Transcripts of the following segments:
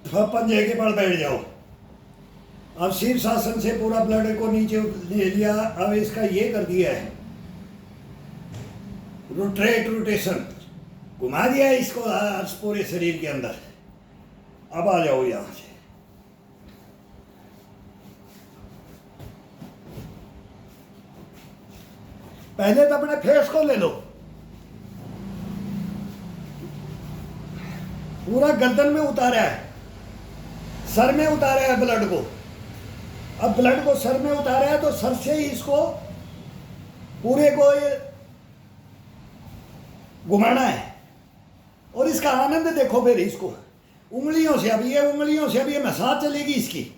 पंजे के बल बैठ जाओ। अब शीर्षासन से पूरा ब्लड को नीचे ले लिया। अब इसका ये कर दिया है रोटेशन, घुमा दिया है इसको पूरे शरीर के अंदर। अब आ जाओ यहां से। पहले तो अपने फेस को ले लो, पूरा गर्दन में उतारा है, सर में उतारा है ब्लड को। अब ब्लड को सर में उतारा है तो सर से ही इसको पूरे को ये घुमाना है। और इसका आनंद देखो फिर इसको उंगलियों से। अब ये उंगलियों से अब ये मसाज चलेगी इसकी,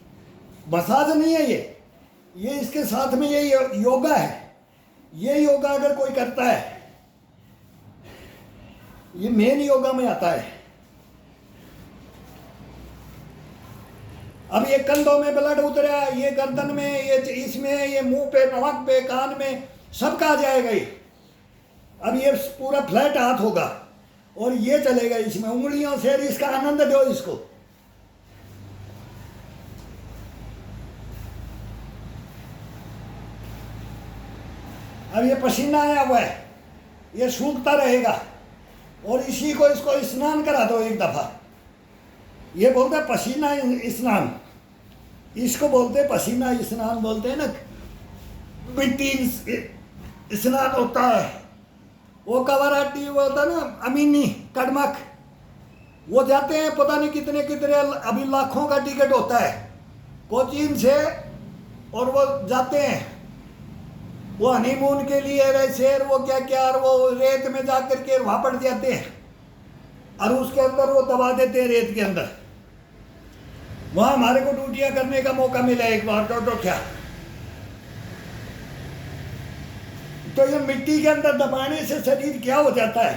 मसाज नहीं है ये इसके साथ में ये योगा है। ये योगा अगर कोई करता है, ये मेन योगा में आता है। अब ये कंधों में ब्लड उतरा, ये गर्दन में, ये इसमें, ये मुंह पे, नाक पे, कान में, सब का आ जाएगा ये। अब ये पूरा फ्लैट हाथ होगा और ये चलेगा इसमें उंगलियों से। इसका आनंद दो इसको। अब ये पसीना आया हुआ है, ये सूखता रहेगा और इसी को इसको स्नान करा दो एक दफा। ये बोलते हैं पसीना स्नान, इसको बोलते हैं पसीना स्नान बोलते हैं ना। मिट्टी स्नान होता है, वो कवराटी वो होता है ना, अमीनी कड़मक, वो जाते हैं पता नहीं कितने कितने, अभी लाखों का टिकट होता है कोचीन से, और वो जाते हैं वो हनीमून के लिए शेर वो क्या क्या, और वो रेत में जाकर के वहां पड़ जाते हैं और उसके अंदर वो दबा देते हैं रेत के अंदर। वहां हमारे को ड्यूटियां करने का मौका मिला एक बार। तो क्या, तो ये मिट्टी के अंदर दबाने से शरीर क्या हो जाता है।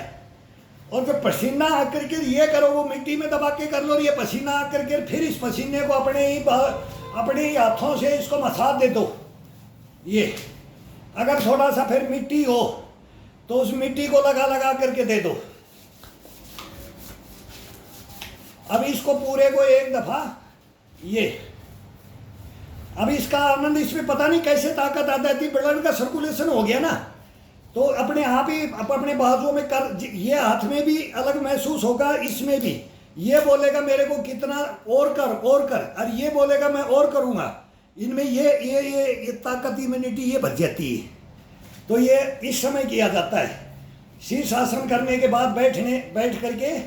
और जो पसीना आकर के ये करो, वो मिट्टी में दबा के कर लो, और ये पसीना आकर के फिर इस पसीने को अपने ही हाथों से इसको मसाज दे दो। ये अगर थोड़ा सा फिर मिट्टी हो तो उस मिट्टी को लगा लगा करके दे दो। अब इसको पूरे को एक दफा ये, अब इसका आनंद, इसमें पता नहीं कैसे ताकत आ जाती, ब्लड का सर्कुलेशन हो गया ना, तो अपने आप ही अपने बाजुओं में कर, ये हाथ में भी अलग महसूस होगा, इसमें भी। ये बोलेगा मेरे को कितना और कर, और ये बोलेगा मैं और करूँगा। इनमें ये ताकत, इम्यूनिटी ये बढ़ जाती है। तो ये इस समय किया जाता है शीर्षासन करने के बाद बैठ करके।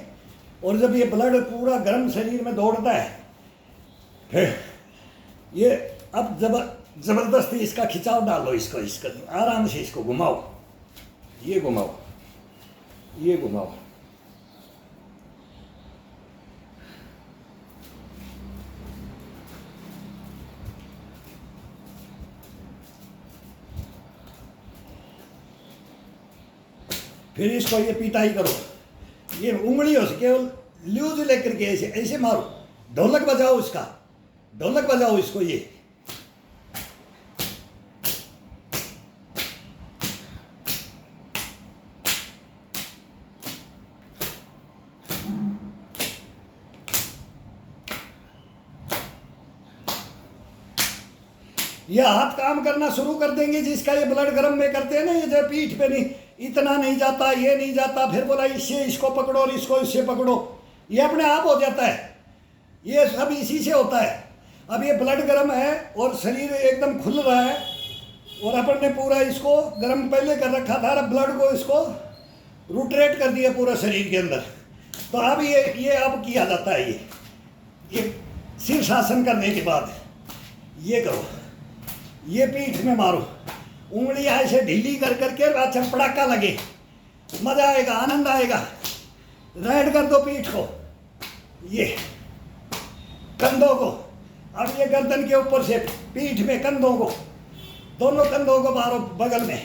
और जब ये ब्लड पूरा गर्म शरीर में दौड़ता है, फिर ये अब जबरदस्ती इसका खिंचाव डालो, इसको आराम से इसको घुमाओ, ये घुमाओ, ये घुमाओ। फिर इसको ये पिटाई करो, ये उंगलियों से केवल लूज लेकर के ऐसे ऐसे मारो। ढोलक बजाओ, इसका ढोलक बजाओ इसको। ये हाथ काम करना शुरू कर देंगे जिसका ये ब्लड गर्म में करते हैं ना, ये जो पीठ पे नहीं, इतना नहीं जाता, ये नहीं जाता, फिर बोला इससे इसको पकड़ो और इसको इससे पकड़ो, ये अपने आप हो जाता है। ये सब इसी से होता है। अब ये ब्लड गर्म है और शरीर एकदम खुल रहा है, और अपन ने पूरा इसको गर्म पहले कर रखा था, अब ब्लड को इसको रोटेट कर दिया पूरा शरीर के अंदर। तो अब ये अब किया जाता है। ये शीर्षासन करने के बाद ये करो, ये पीठ में मारो, उंगलियां ऐसे ढीली कर करके, अच्छा पड़ाका लगे, मजा आएगा, आनंद आएगा। राइट कर दो पीठ को, ये कंधों को। अब ये गर्दन के ऊपर से पीठ में कंधों को, दोनों कंधों को मारो बगल में।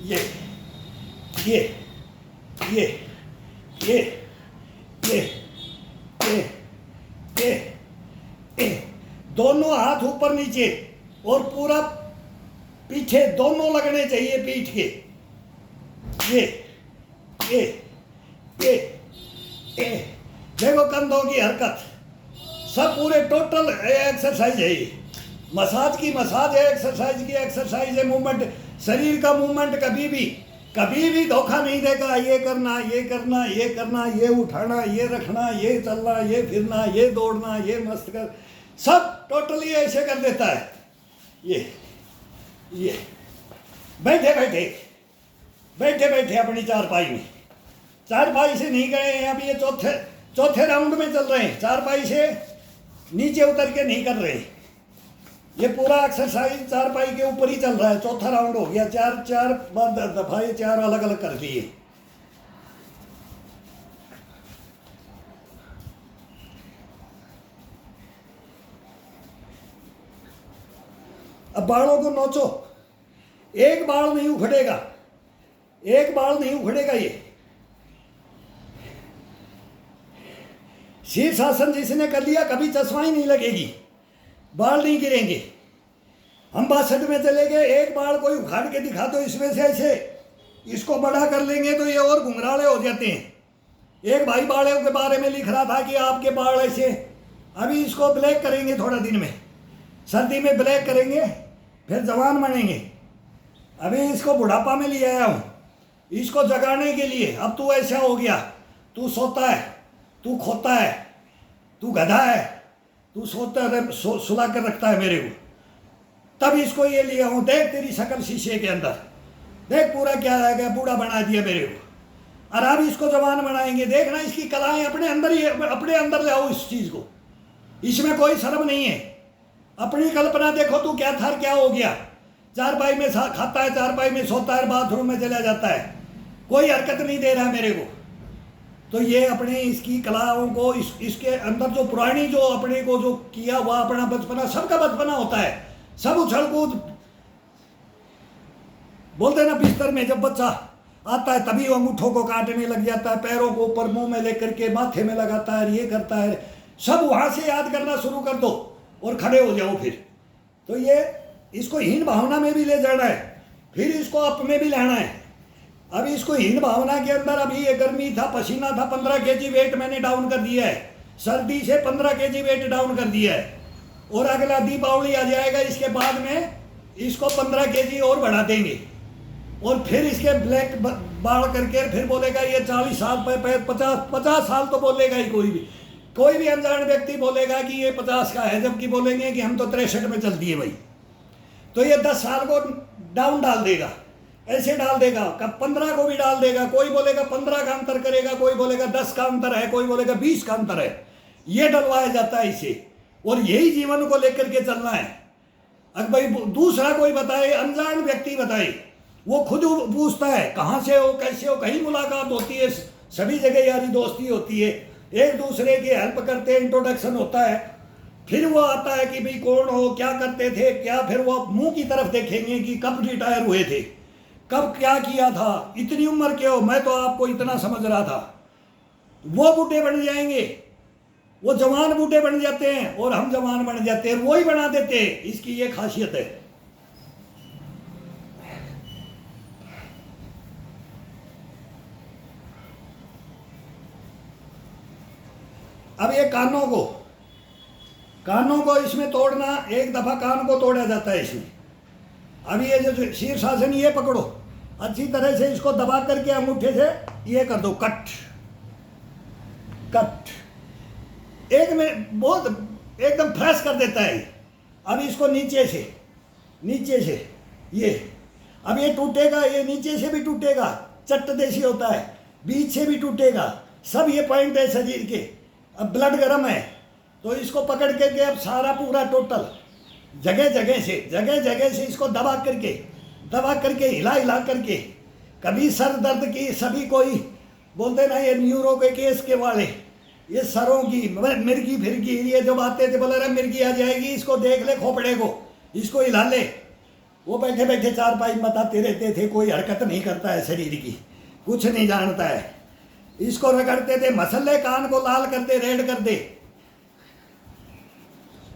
ये ये ये ये ये ये ये ये दोनों हाथ ऊपर नीचे और पूरा पीछे दोनों लगने चाहिए पीठ के। ये देखो कंधों की हरकत, सब पूरे टोटल एक्सरसाइज है ये। मसाज की मसाज है, एक्सरसाइज की एक्सरसाइज है। मूवमेंट, शरीर का मूवमेंट कभी भी धोखा नहीं देगा। ये करना, ये करना, ये करना, ये उठाना, ये रखना, ये चलना, ये फिरना, ये दौड़ना, ये मस्त कर, सब टोटली ऐसे कर देता है। ये बैठे बैठे बैठे बैठे अपनी चारपाई में, चारपाई से नहीं गए हैं अभी, ये चौथे राउंड में चल रहे हैं। चारपाई से नीचे उतर के नहीं कर रहे, ये पूरा एक्सरसाइज चारपाई के ऊपर ही चल रहा है। चौथा राउंड हो गया, चार बार दफा ये 4 अलग अलग कर दिए। अब बालों को नोचो, एक बाल नहीं उखड़ेगा, एक बाल नहीं उखड़ेगा। ये शीर्षासन जिसने कर लिया कभी चश्मा ही नहीं लगेगी, बाल नहीं गिरेंगे। हम 62 में चले गए, एक बाल कोई उखाड़ के दिखा दो इसमें से, ऐसे इसको बड़ा कर लेंगे तो ये और घुंघराले हो जाते हैं। एक भाई बालों के बारे में लिख रहा था कि आपके बाल ऐसे, अभी इसको ब्लैक करेंगे थोड़ा दिन में, सर्दी में ब्लैक करेंगे, फिर जवान बनेंगे। अभी इसको बुढ़ापा में ले आया हूँ, इसको जगाने के लिए। अब तू ऐसा हो गया, तू सोता है, तू खोता है, तू गधा है, तू सुला कर रखता है मेरे को, तब इसको ये लिया हूँ। देख तेरी शक्ल शीशे के अंदर, देख पूरा क्या आ गया, बूढ़ा बना दिया मेरे को। और अब इसको जवान बनाएंगे, देखना इसकी कलाएं अपने अंदर ही, अपने अंदर ले आओ इस चीज़ को, इसमें कोई शर्म नहीं है। अपनी कल्पना देखो, तू क्या था क्या हो गया। चारपाई में खाता है, चारपाई में सोता है, बाथरूम में चला जाता है, कोई हरकत नहीं दे रहा मेरे को। तो ये अपने इसकी कलाओं को, इसके अंदर जो पुरानी जो अपने को जो किया हुआ अपना बचपना, सबका बचपना होता है, सब उछल कूद। बोलते ना बिस्तर में जब बच्चा आता है तभी वो अंगूठों को काटने लग जाता है, पैरों को ऊपर मुंह में लेकर के माथे में लगाता है, ये करता है। सब वहां से याद करना शुरू कर दो और खड़े हो जाओ फिर। तो ये इसको हीन भावना में भी ले जाना है, फिर इसको अप में भी लाना है। अभी इसको हीन भावना के अंदर, अभी ये गर्मी था, पसीना था, 15 kg वेट मैंने डाउन कर दिया है, सर्दी से 15 kg वेट डाउन कर दिया है। और अगला दीपावली आ जाएगा, इसके बाद में इसको 15 kg और बढ़ा देंगे। और फिर इसके ब्लैक बाल करके फिर बोलेगा ये 40 साल पे 50 साल तो बोलेगा ही कोई भी अनजान व्यक्ति बोलेगा कि ये 50 का है, जबकि बोलेंगे कि हम तो 63 में चल दिए भाई। तो ये 10 साल को डाउन डाल देगा, ऐसे डाल देगा, कब 15 को भी डाल देगा। कोई बोलेगा 15 का अंतर करेगा, कोई बोलेगा 10 का अंतर है, कोई बोलेगा 20 का अंतर है। ये डलवाया जाता है इसे, और यही जीवन को लेकर के चलना है। अगर भाई दूसरा कोई बताए, अनजान व्यक्ति बताए, वो खुद पूछता है कहाँ से हो, कैसे हो, कहीं मुलाकात होती है, सभी जगह यारी दोस्ती होती है, एक दूसरे की हेल्प करते हैं, इंट्रोडक्शन होता है। फिर वो आता है कि भाई कौन हो, क्या करते थे, क्या, फिर वो मुंह की तरफ देखेंगे कि कब रिटायर हुए थे, कब क्या किया था, इतनी उम्र के हो, मैं तो आपको इतना समझ रहा था। वो बूढ़े बन जाएंगे, वो जवान बूढ़े बन जाते हैं और हम जवान बन जाते हैं, वो ही बना देते हैं। इसकी ये खासियत है। अब ये कानों को इसमें तोड़ना, एक दफा कान को तोड़ा जाता है इसमें। अब ये जो शीर्षासन, ये पकड़ो अच्छी तरह से, इसको दबा करके अंगूठे से ये कर दो, कट। एक में बहुत एकदम फ्रेश कर देता है। अब इसको नीचे से ये, अब ये टूटेगा, ये नीचे से भी टूटेगा, चट्ट देशी होता है, बीच से भी टूटेगा, सब ये पॉइंट है शरीर के। अब ब्लड गर्म है तो इसको पकड़ करके अब सारा पूरा टोटल जगह जगह से इसको दबा करके हिला करके, कभी सर दर्द की, सभी कोई बोलते ना ये न्यूरो के केस के वाले, ये सरों की मिर्गी फिरगी, ये जब आते थे बोले रहा मिर्गी आ जाएगी, इसको देख ले खोपड़े को, इसको हिला ले। वो बैठे बैठे चारपाई बताते रहते थे, कोई हरकत नहीं करता है शरीर की, कुछ नहीं जानता है। इसको रगड़ते थे, मसले कान को लाल कर दे, रेड कर दे।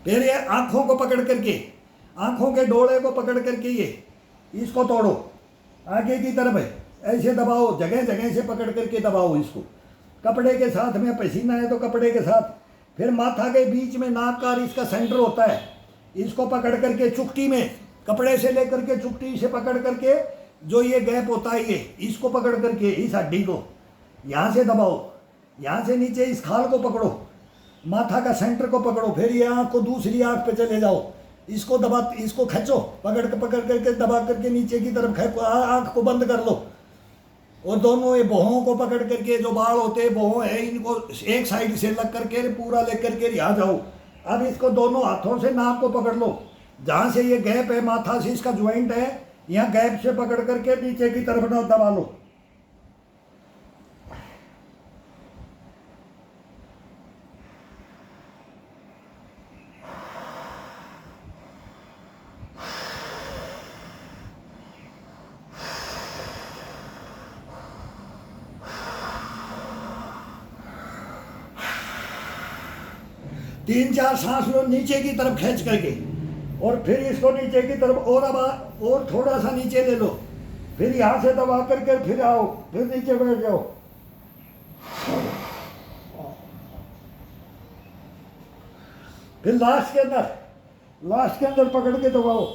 फिर ये आंखों को पकड़ करके, आंखों के डोले को पकड़ करके ये इसको तोड़ो, आगे की तरफ है, ऐसे दबाओ, जगह से पकड़ करके दबाओ इसको, कपड़े के साथ में, पसीना है तो कपड़े के साथ। फिर माथा के बीच में नाक का इसका सेंटर होता है, इसको पकड़ करके चुकटी में, कपड़े से लेकर के चुकटी से पकड़ करके जो ये गैप होता है, ये इसको पकड़ करके इस हड्डी को यहाँ से दबाओ, यहाँ से नीचे इस खाल को पकड़ो, माथा का सेंटर को पकड़ो, फिर ये आँख को दूसरी आँख पे चले जाओ, इसको दबा, इसको खींचो, पकड़ करके दबा करके नीचे की तरफ खेचो, आँख को बंद कर लो, और दोनों ये भौहों को पकड़ करके, जो बाल होते हैं भौहों है, इनको एक साइड से लग करके पूरा लेकर के यहाँ जाओ। अब इसको दोनों हाथों से नाक को पकड़ लो, जहाँ से ये गैप है माथा से इसका ज्वाइंट है, यहाँ गैप से पकड़ करके नीचे की तरफ ना दबा लो। तीन चार सांस लो नीचे की तरफ खींच करके, और फिर इसको नीचे की तरफ और थोड़ा सा नीचे ले लो, फिर यहाँ से दबा करके फिर आओ, फिर नीचे बैठ जाओ। फिर लास्ट के अंदर पकड़ के दबाओ,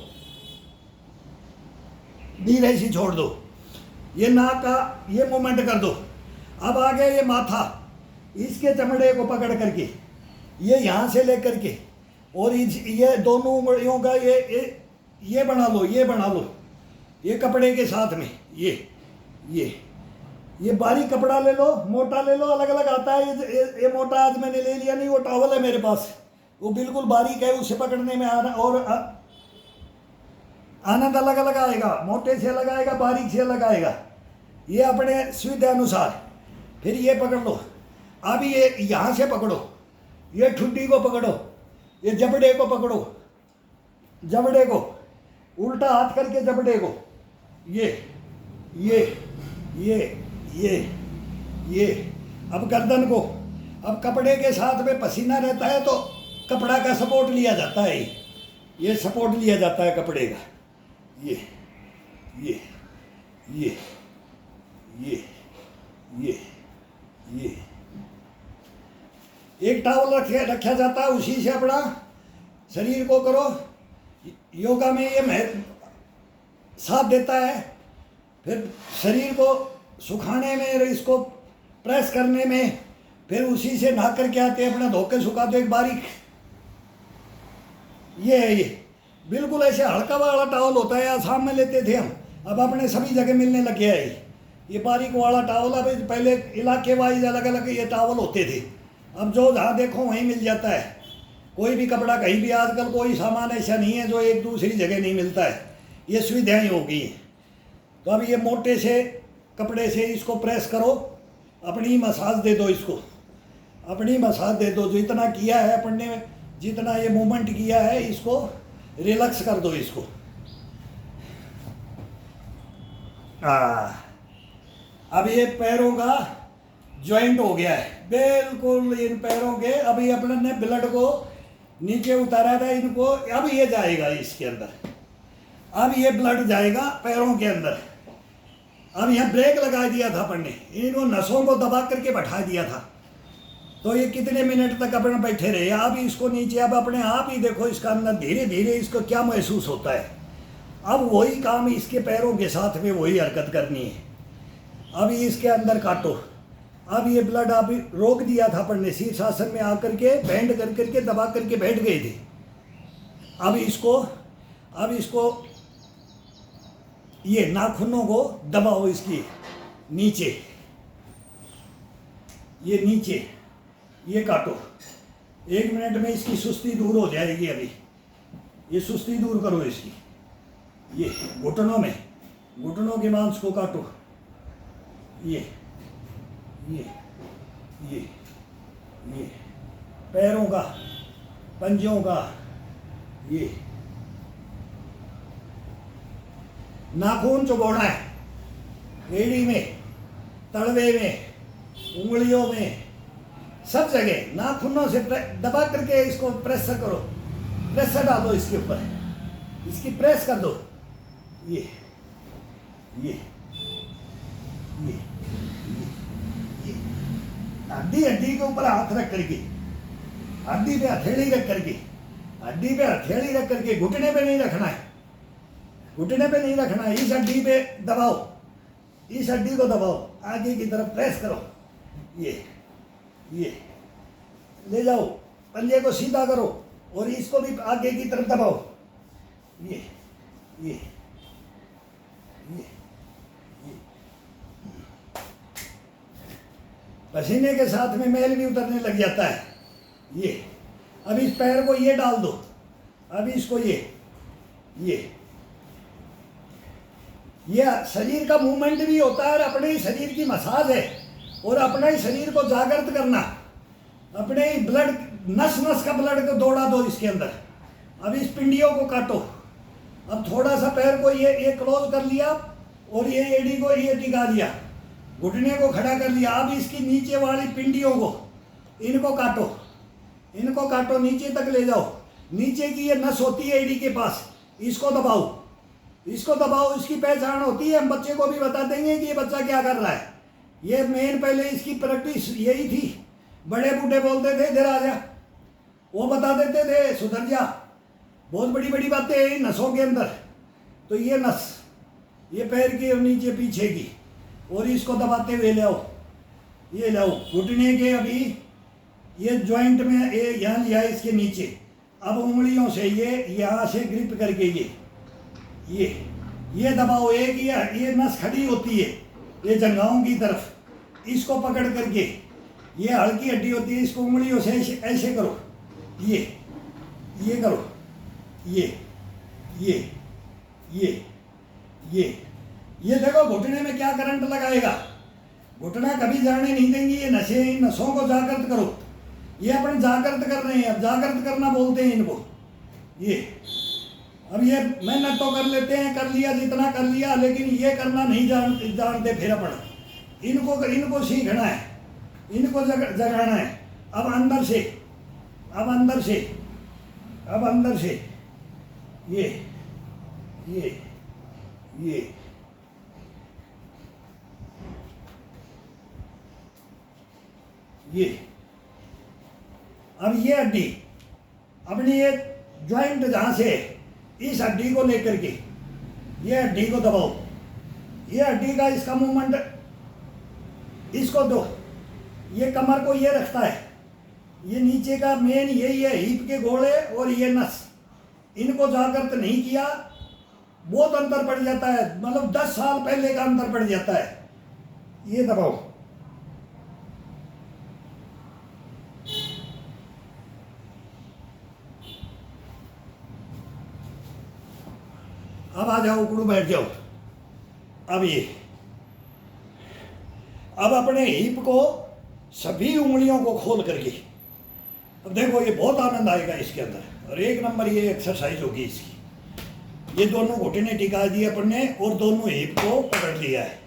धीरे से छोड़ दो, ये नाक का ये मूवमेंट कर दो। अब आगे ये माथा, इसके चमड़े को पकड़ करके ये यहाँ से लेकर के, और ये दोनों उंगलियों का ये बना लो, ये बना लो, ये कपड़े के साथ में, ये बारीक कपड़ा ले लो, मोटा ले लो, अलग अलग आता है। ये मोटा आज मैंने ले लिया नहीं, वो टॉवल है मेरे पास, वो बिल्कुल बारीक है, उसे पकड़ने में आनंद अलग अलग आएगा, मोटे से अलग आएगा, बारीक से अलग आएगा, ये अपने सुविधा अनुसार। फिर ये पकड़ लो, अब ये यहाँ से पकड़ो, ये ठुड्डी को पकड़ो, ये जबड़े को पकड़ो, जबड़े को उल्टा हाथ करके जबड़े को, ये अब गर्दन को, अब कपड़े के साथ में पसीना रहता है तो कपड़ा का सपोर्ट लिया जाता है, ये सपोर्ट लिया जाता है कपड़े का, ये एक टावल रखा जाता है, उसी से अपना शरीर को करो। योगा में ये साथ देता है, फिर शरीर को सुखाने में, इसको प्रेस करने में, फिर उसी से नहा करके आते हैं, अपना धोके सुखाते एक बारीक, ये बिल्कुल ऐसे हल्का वाला टावल होता है, आसाम में लेते थे हम, अब अपने सभी जगह मिलने लग गया है ये बारीक वाला टावल। अब पहले इलाके वाइज अलग अलग ये टावल होते थे, अब जो जहाँ देखो वहीं मिल जाता है, कोई भी कपड़ा कहीं भी, आजकल कोई सामान ऐसा नहीं है जो एक दूसरी जगह नहीं मिलता है, ये सुविधाएं हो गई हैं। तो अब ये मोटे से कपड़े से इसको प्रेस करो, अपनी मसाज दे दो, इसको अपनी मसाज दे दो, जितना किया है अपन ने, जितना ये मूवमेंट किया है, इसको रिलैक्स कर दो इसको। अब ये पैरों का जॉइंट हो गया है बिल्कुल इन पैरों के। अभी अपने ने ब्लड को नीचे उतारा था इनको, अब ये जाएगा इसके अंदर, अब ये ब्लड जाएगा पैरों के अंदर। अब यहाँ ब्रेक लगा दिया था अपन ने, इनको नसों को दबा करके बैठा दिया था, तो ये कितने मिनट तक अपने बैठे रहे। अब इसको नीचे, अब अपने आप ही देखो इसका अंदर धीरे धीरे इसको क्या महसूस होता है। अब वही काम इसके पैरों के साथ में वही हरकत करनी है। अब इसके अंदर काटो, अब ये ब्लड अभी रोक दिया था अपन ने, शीर्षासन में आकर के बैंड कर करके दबा करके बैठ गए थे। अब इसको ये नाखूनों को दबाओ, इसकी नीचे, ये नीचे ये काटो। 1 मिनट में इसकी सुस्ती दूर हो जाएगी। अभी ये सुस्ती दूर करो इसकी, ये घुटनों के मांस को काटो, ये पैरों का, पंजों का, ये नाखून चुभोना है, एड़ी में, तलवे में, उंगलियों में, सब जगह नाखूनों से दबा करके इसको प्रेस करो, प्रेशर डालो इसके ऊपर, इसकी प्रेस कर दो। ये हड्डी हड्डी के ऊपर हाथ रख करके, हड्डी पे हथेली रख करके, हड्डी पे हथेली रख करके, घुटने पे नहीं रखना है, घुटने पे नहीं रखना है, इस हड्डी पे दबाओ, इस हड्डी को दबाओ, आगे की तरफ प्रेस करो, ये ले जाओ, पंजे को सीधा करो और इसको भी आगे की तरफ दबाओ, ये ये ये पसीने के साथ में मैल भी उतरने लग जाता है। ये अब इस पैर को ये डाल दो, अब इसको ये शरीर का मूवमेंट भी होता है और अपने ही शरीर की मसाज है और अपने ही शरीर को जागृत करना, अपने ही ब्लड नस नस का ब्लड को दौड़ा दो इसके अंदर। अब इस पिंडियों को काटो, अब थोड़ा सा पैर को ये क्लोज कर लिया और ये एड़ी को ये टिका दिया, घुटने को खड़ा कर लिया। अब इसकी नीचे वाली पिंडियों को इनको काटो, इनको काटो, नीचे तक ले जाओ, नीचे की ये नस होती है एड़ी के पास, इसको दबाओ, इसको दबाओ, इसकी पहचान होती है। हम बच्चे को भी बता देंगे कि ये बच्चा क्या कर रहा है। ये मेन पहले इसकी प्रैक्टिस यही थी, बड़े बूढ़े बोलते थे इधर आ जा, वो बता देते थे सुधर जा, बहुत बड़ी बड़ी बातें हैं नसों के अंदर। तो ये नस, ये पैर की और नीचे पीछे की, और इसको दबाते हुए ले आओ, ये लाओ घुटने के, अभी ये जॉइंट में ये यहाँ लिया इसके नीचे, अब उंगलियों से ये यहाँ से ग्रिप करके ये दबाओ। एक ये नस खड़ी होती है ये जंघाओं की तरफ, इसको पकड़ करके, ये हल्की हड्डी होती है, इसको उंगलियों से ऐसे करो, ये करो, ये देखो घुटने में क्या करंट लगाएगा, घुटना कभी जाने नहीं देंगी ये नसें। इन नसों को जागृत करो, ये अपन जागृत कर रहे हैं, अब जागृत करना बोलते हैं इनको। ये अब ये मेहनत तो कर लेते हैं, कर लिया जितना कर लिया, लेकिन ये करना नहीं जानते फिर अपन। इनको सीखना है, इनको जगाना है। अब अंदर से, अब अंदर से, अब अंदर से ये अब ये हड्डी अपनी ये ज्वाइंट जहां से, इस हड्डी को लेकर के ये हड्डी को दबाओ, ये हड्डी का इसका मूवमेंट, इसको दो, ये कमर को ये रखता है, ये नीचे का मेन यही है, हिप के घोड़े और ये नस, इनको जागृत नहीं किया बहुत अंतर पड़ जाता है, मतलब 10 साल पहले का अंतर पड़ जाता है। ये दबाओ, अब आ जाओ, उकड़ू बैठ जाओ। अब अपने हिप को सभी उंगलियों को खोल करके, अब देखो ये बहुत आनंद आएगा इसके अंदर, और एक नंबर ये एक्सरसाइज होगी इसकी। ये दोनोों घुटने टिका दिए अपन ने और दोनों हिप को पकड़ लिया है,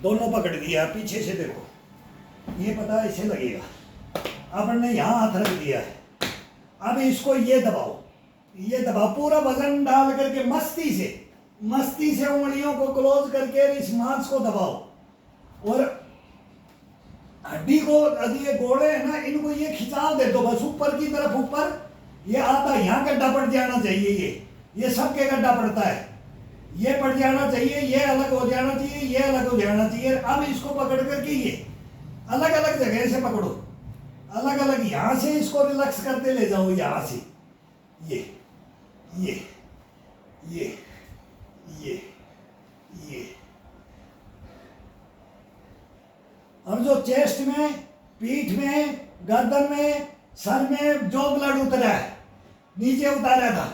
दोनों पकड़ दिया। पीछे से देखो, ये पता है इसे लगेगा, अपन ने यहाँ हाथ रख दिया है। अब इसको ये दबाओ, ये दबाओ, पूरा वजन डाल करके मस्ती से उंगलियों को क्लोज करके इस मांस को दबाओ, और हड्डी को, ये गोड़े है ना, इनको ये खिंचाव दे दो बस ऊपर की तरफ, ऊपर। ये आता यहाँ गड्ढा पड़ जाना चाहिए, ये सबके गड्ढा पड़ता है, ये पड़ जाना चाहिए, ये अलग हो जाना चाहिए, ये अलग हो जाना चाहिए। अब इसको पकड़ करके ये अलग अलग जगह से पकड़ो, अलग अलग, यहाँ से इसको रिलैक्स करते ले जाओ, यहाँ से ये। अब जो चेस्ट में, पीठ में, गर्दन में, सर में जो ब्लड उतरा है, नीचे उतारा था,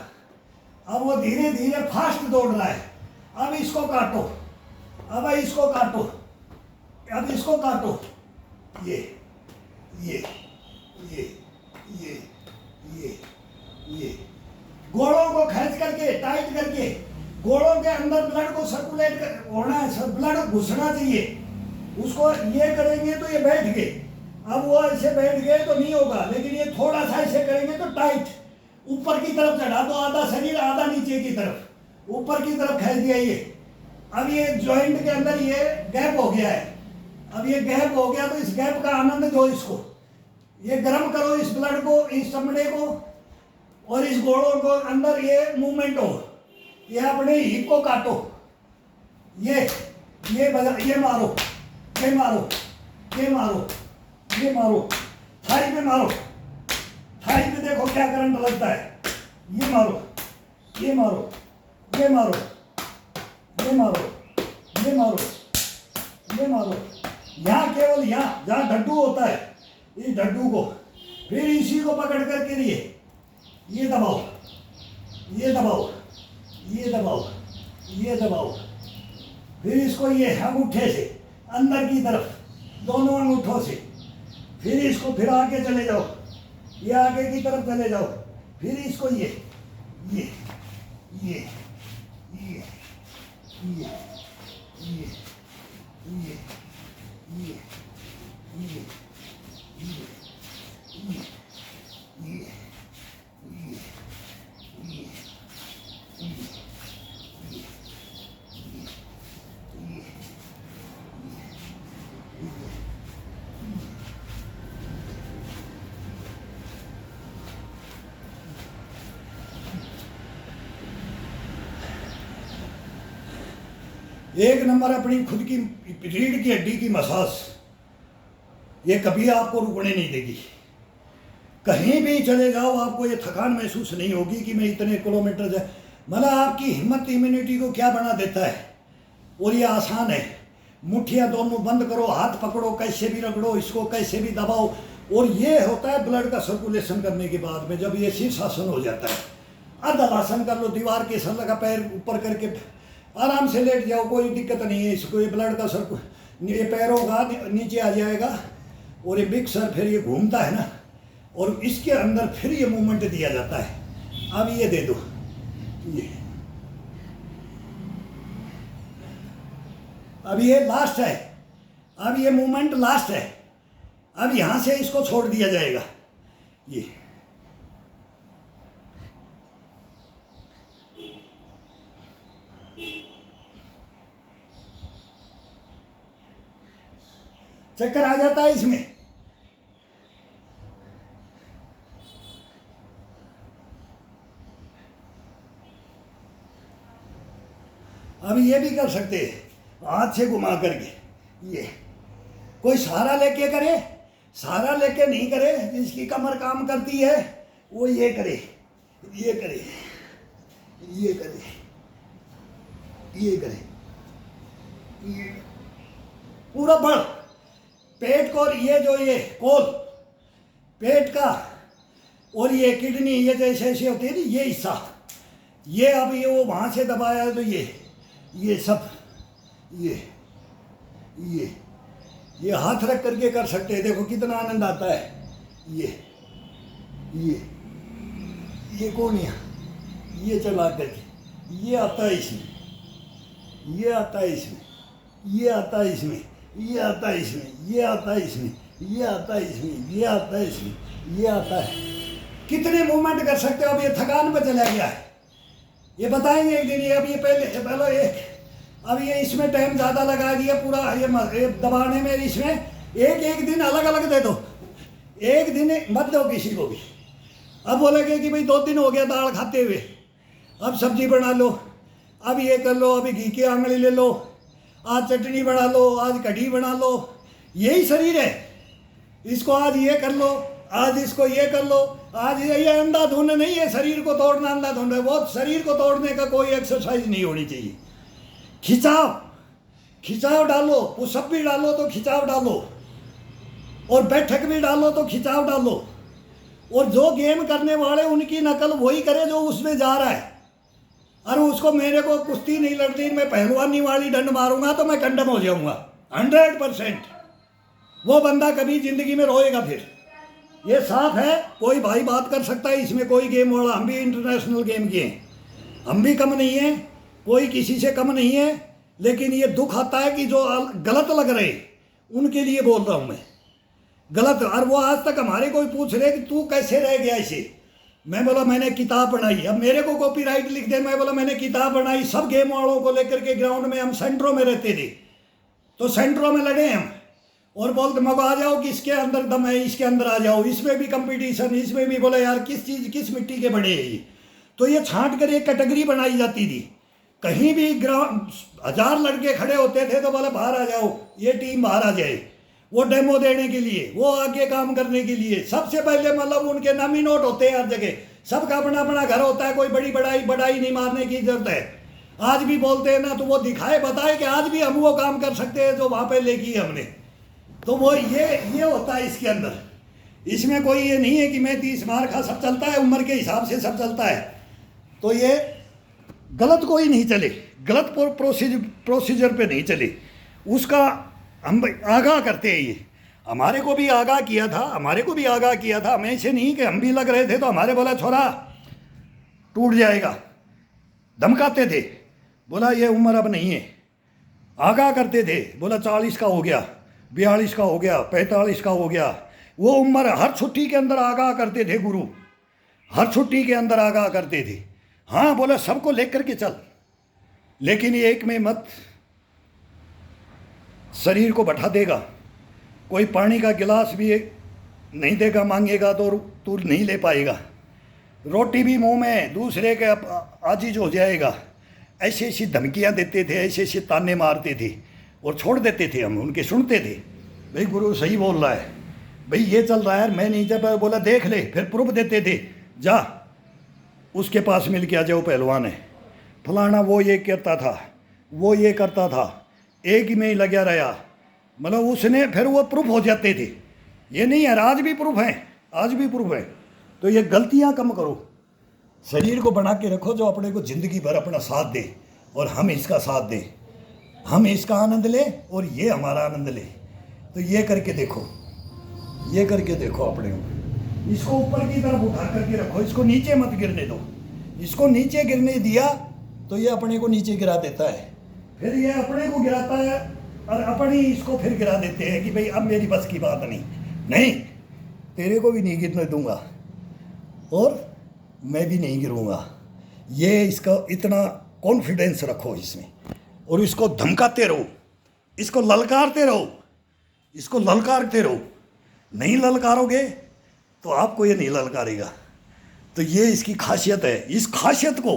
अब वो धीरे धीरे फास्ट दौड़ रहा है। अब इसको काटो, अब इसको काटो, अब इसको काटो, ये गोड़ों को खींच करके, टाइट करके, गोड़ों के अंदर ब्लड को सर्कुलेट होना है, ब्लड घुसना चाहिए। उसको ये करेंगे तो ये बैठ गए, अब वो ऐसे बैठ गए तो नहीं होगा, लेकिन ये थोड़ा सा ऐसे करेंगे तो टाइट, ऊपर की तरफ चढ़ा दो, आधा शरीर आधा नीचे की तरफ, ऊपर की तरफ खींच दिया ये। अब ये जॉइंट के अंदर ये गैप हो गया है, अब ये गैप हो गया, तो इस गैप का आनंद दो इसको, ये गर्म करो इस ब्लड को, इस चमड़े को, और इस गोड़ों को अंदर ये मूवमेंट हो, ये अपने हिप को काटो, ये मारो, ये मारो, ये मारो, ये मारो, थाई पे मारो, थाई पे देखो क्या करंट लगता है, ये मारो, ये मारो, ये मारो, ये मारो, ये मारो, ये मारो, यहाँ केवल यहाँ जहाँ ढड्डू होता है, इस ढड्डू को, फिर इसी को पकड़ करके ये दबाओ, ये दबाओ, ये दबाओ, ये दबाओ, फिर इसको ये अंगूठे से अंदर की तरफ, दोनों अंगूठों से, फिर इसको फिर आगे चले जाओ, ये आगे की तरफ चले जाओ, फिर इसको ये ये ये ये ये ये ये ये ये एक नंबर अपनी खुद की रीढ़ की हड्डी की मसाज, ये कभी आपको रुकने नहीं देगी। कहीं भी चले जाओ आपको ये थकान महसूस नहीं होगी कि मैं इतने किलोमीटर जाए, मतलब आपकी हिम्मत इम्यूनिटी को क्या बना देता है। और ये आसान है, मुट्ठियाँ दोनों बंद करो, हाथ पकड़ो, कैसे भी रगड़ो इसको, कैसे भी दबाओ, और ये होता है ब्लड का सर्कुलेशन करने के बाद में। जब ये शीर्षासन हो जाता है, अर्धलासन कर लो, दीवार के सर लगा पैर ऊपर करके आराम से लेट जाओ, कोई दिक्कत नहीं है इसको। ये ब्लड का सर्कु, ये पैरों का नीचे आ जाएगा, और ये बिग सर फिर ये घूमता है ना, और इसके अंदर फिर ये मूवमेंट दिया जाता है। अब ये दे दो, ये अब ये लास्ट है, अब ये मूवमेंट लास्ट है, अब यहां से इसको छोड़ दिया जाएगा। ये चक्कर आ जाता है इसमें, अब ये भी कर सकते हैं हाथ से घुमा करके, ये कोई सहारा लेके करे, सहारा लेके नहीं करे, जिसकी कमर काम करती है वो ये करे, ये करे, ये करे, ये करे, ये पूरा बढ़ पेट को, ये जो ये कोल पेट का, और ये किडनी, ये जैसे ऐसे होती है ना, ये हिस्सा, ये अब ये वो वहाँ से दबाया है, तो ये सब ये हाथ रख करके कर सकते हैं। देखो कितना आनंद आता है। ये कोनिया, ये चला करके, ये आता है इसमें, ये आता है इसमें, ये आता है इसमें, ये आता है इसमें, ये आता है इसमें, ये आता है इसमें, ये आता है इसमें, ये आता है। कितने मूवमेंट कर सकते हो। अब ये थकान पे चला गया है, ये बताएंगे एक दिन। ये अब ये पहले एक, अब ये इसमें टाइम ज़्यादा लगा दिया पूरा ये दबाने में, इसमें एक दिन अलग अलग दे दो, एक दिन मत दो किसी को भी। अब बोलेंगे कि भाई 2 दिन हो गया दाल खाते हुए, अब सब्जी बना लो, अब ये कर लो, अभी घी की आंगली ले लो, आज चटनी बना लो, आज कढ़ी बना लो। यही शरीर है, इसको आज ये कर लो, आज इसको ये कर लो, आज ये अंधाधुंध नहीं है शरीर को तोड़ना, अंधाधुंध है वो। शरीर को तोड़ने का कोई एक्सरसाइज नहीं होनी चाहिए। खिंचाव डालो, पुशअप भी डालो तो खिंचाव डालो, और बैठक भी डालो तो खिंचाव डालो। और जो गेम करने वाले उनकी नकल वही करे जो उसमें जा रहा है। अरे उसको, मेरे को कुश्ती नहीं लड़ती, मैं पहलवानी वाली डंड मारूंगा तो मैं कंडम हो जाऊंगा 100%। वो बंदा कभी जिंदगी में रोएगा फिर। ये साफ है, कोई भाई बात कर सकता है इसमें, कोई गेम वाला। हम भी इंटरनेशनल गेम किए, हम भी कम नहीं है, कोई किसी से कम नहीं है। लेकिन ये दुख आता है कि जो गलत लग रहे उनके लिए बोल रहा हूँ मैं, गलत। और वो आज तक हमारे कोई पूछ रहे कि तू कैसे रह गया इसे। मैं बोला मैंने किताब पढ़ाई। अब मेरे को कॉपीराइट लिख दे, मैं बोला मैंने किताब पढ़ाई। सब गेम वालों को लेकर के ग्राउंड में, हम सेंटरों में रहते थे, तो सेंटरों में लड़े हम, और बोलते मगो आ जाओ, किसके अंदर दम है इसके अंदर आ जाओ, इसमें भी कंपटीशन, इसमें भी। बोले यार किस चीज़ किस मिट्टी के बने हैं ये। तो ये छांट कर एक कैटेगरी बनाई जाती थी। कहीं भी 1000 लड़के खड़े होते थे तो बोले बाहर आ जाओ, ये टीम बाहर आ जाए, वो डेमो देने के लिए, वो आगे काम करने के लिए। सबसे पहले मतलब उनके नामी नोट होते हैं हर जगह, सबका अपना अपना घर होता है, कोई बड़ी बड़ाई नहीं मारने की जरूरत है। आज भी बोलते हैं ना तो वो दिखाए बताए कि आज भी हम वो काम कर सकते हैं जो वहाँ पे लेकी है हमने। तो वो ये होता है इसके अंदर। इसमें कोई ये नहीं है कि मैं 30 मार खा, सब चलता है उम्र के हिसाब से सब चलता है। तो ये गलत कोई नहीं चले, गलत प्रोसीजर पे नहीं चले, उसका हम आगाह करते हैं। ये हमारे को भी आगाह किया था, हमें ऐसे नहीं कि हम भी लग रहे थे तो हमारे बोला छोरा टूट जाएगा, धमकाते थे, बोला ये उम्र अब नहीं है। आगाह करते थे, बोला 40 का हो गया, 42 का हो गया, 45 का हो गया। वो उम्र हर छुट्टी के अंदर आगाह करते थे गुरु, हर छुट्टी के अंदर आगाह करते थे। हाँ बोला सबको लेकर के चल, लेकिन ये एक में मत, शरीर को बैठा देगा, कोई पानी का गिलास भी नहीं देगा, मांगेगा तो तू नहीं ले पाएगा, रोटी भी मुंह में दूसरे के आजीज हो जाएगा। ऐसी ऐसी धमकियाँ देते थे, ऐसे ऐसे ताने मारते थे और छोड़ देते थे। हम उनके सुनते थे, भाई गुरु सही बोल रहा है, भाई ये चल रहा है, मैं नहीं। जब बोला देख ले, फिर प्रूफ देते थे, जा उसके पास मिल के आ जाओ, पहलवान है फलाना, वो ये करता था, वो ये करता था, एक ही में ही लगा रहा, मतलब उसने, फिर वो प्रूफ हो जाते थे। ये नहीं है, आज भी प्रूफ है, आज भी प्रूफ है। तो ये गलतियां कम करो, शरीर को बना के रखो जो अपने को ज़िंदगी भर अपना साथ दे, और हम इसका साथ दें, हम इसका आनंद लें और ये हमारा आनंद ले। तो ये करके देखो, ये करके देखो अपने को, इसको ऊपर की तरफ उठा करके रखो, इसको नीचे मत गिरने दो। इसको नीचे गिरने दिया तो ये अपने को नीचे गिरा देता है, फिर ये अपने को गिराता है और अपनी इसको फिर गिरा देते हैं कि भाई अब मेरी बस की बात नहीं, तेरे को भी नहीं गिरने दूंगा और मैं भी नहीं गिरूंगा। ये इसका इतना कॉन्फिडेंस रखो इसमें, और इसको धमकाते रहो, इसको ललकारते रहो, इसको ललकारते रहो। नहीं ललकारोगे तो आपको ये नहीं ललकारेगा। तो ये इसकी खासियत है। इस खासियत को,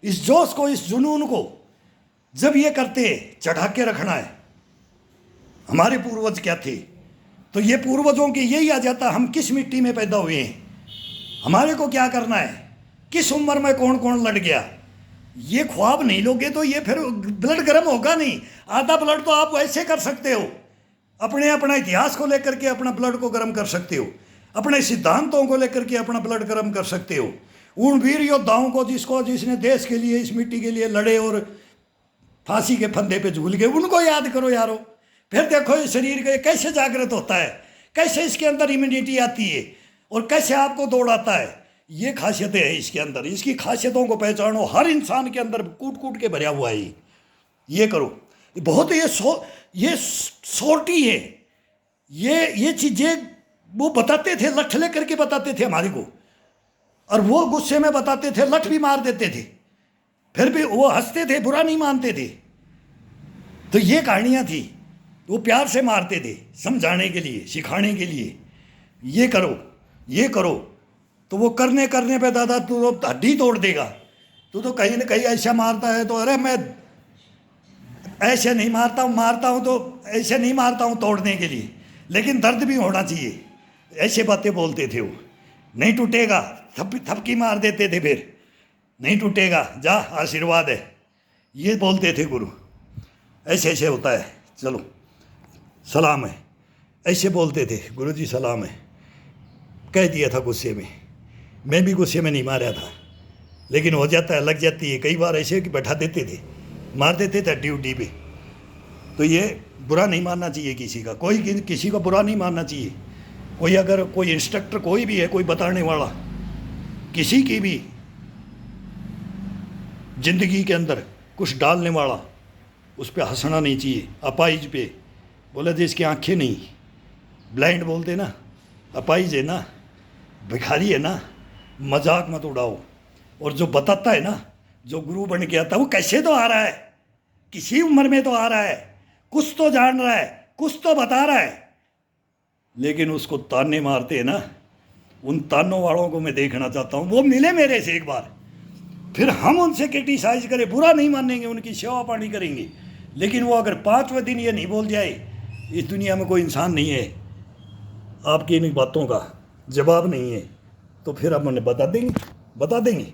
इस जोश को, इस जुनून को जब ये करते चढ़ा के रखना है। हमारे पूर्वज क्या थे, तो ये पूर्वजों के यही आ जाता, हम किस मिट्टी में पैदा हुए हैं, हमारे को क्या करना है, किस उम्र में कौन कौन लड़ गया। ये ख्वाब नहीं लोगे तो ये फिर ब्लड गर्म होगा नहीं। आधा ब्लड तो आप ऐसे कर सकते हो, अपना इतिहास को लेकर के अपना ब्लड को गर्म कर सकते हो, अपने सिद्धांतों को लेकर के अपना ब्लड गर्म कर सकते हो। उन वीर योद्धाओं को जिसने देश के लिए, इस मिट्टी के लिए लड़े और फांसी के फंदे पे झूल गए, उनको याद करो यारो। फिर देखो ये शरीर का कैसे जागृत होता है, कैसे इसके अंदर इम्यूनिटी आती है और कैसे आपको दौड़ाता है। ये खासियतें हैं इसके अंदर, इसकी खासियतों को पहचानो। हर इंसान के अंदर कूट कूट के भरा हुआ है। ये करो, बहुत ये सोटी है। ये चीज़ें वो बताते थे, लठ ले करके बताते थे हमारे को, और वो गुस्से में बताते थे, लठ भी मार देते थे, फिर भी वो हंसते थे, बुरा नहीं मानते थे। तो ये कहानियाँ थी, वो प्यार से मारते थे, समझाने के लिए, सिखाने के लिए। ये करो, ये करो। तो वो करने पे दादा तू तो हड्डी तोड़ देगा, तू तो कहीं ना कहीं ऐसा मारता है तो अरे मैं ऐसे नहीं मारता हूँ तो ऐसे नहीं मारता हूँ तोड़ने के लिए, लेकिन दर्द भी होना चाहिए। ऐसे बातें बोलते थे वो। नहीं टूटेगा, थपकी मार देते थे, फिर नहीं टूटेगा, जा आशीर्वाद है, ये बोलते थे गुरु। ऐसे ऐसे होता है, चलो सलाम है, ऐसे बोलते थे गुरु जी, सलाम है। कह दिया था गुस्से में, मैं भी गुस्से में नहीं मारा था, लेकिन हो जाता है, लग जाती है। कई बार ऐसे कि बैठा देते थे, मार देते थे ड्यूटी पे। तो ये बुरा नहीं मानना चाहिए किसी का, कोई किसी को बुरा नहीं मानना चाहिए। कोई अगर कोई इंस्ट्रक्टर कोई भी है, कोई बताने वाला, किसी की भी जिंदगी के अंदर कुछ डालने वाला, उस पर हंसना नहीं चाहिए। अपाइज पे बोला जिसकी आंखें नहीं, ब्लाइंड बोलते ना, अपाइज है ना, भिखारी है ना, मजाक मत उड़ाओ। और जो बताता है ना, जो गुरु बन के आता है, वो कैसे तो आ रहा है, किसी उम्र में तो आ रहा है, कुछ तो जान रहा है, कुछ तो बता रहा है। लेकिन उसको ताने मारते हैं ना, उन तानों वालों को मैं देखना चाहता हूँ, वो मिले मेरे से एक बार, फिर हम उनसे क्रिटिसाइज करें, बुरा नहीं मानेंगे, उनकी सेवा पानी करेंगे। लेकिन वो अगर 5वें दिन ये नहीं बोल जाए इस दुनिया में कोई इंसान नहीं है, आपकी इन बातों का जवाब नहीं है, तो फिर हम उन्हें बता देंगे।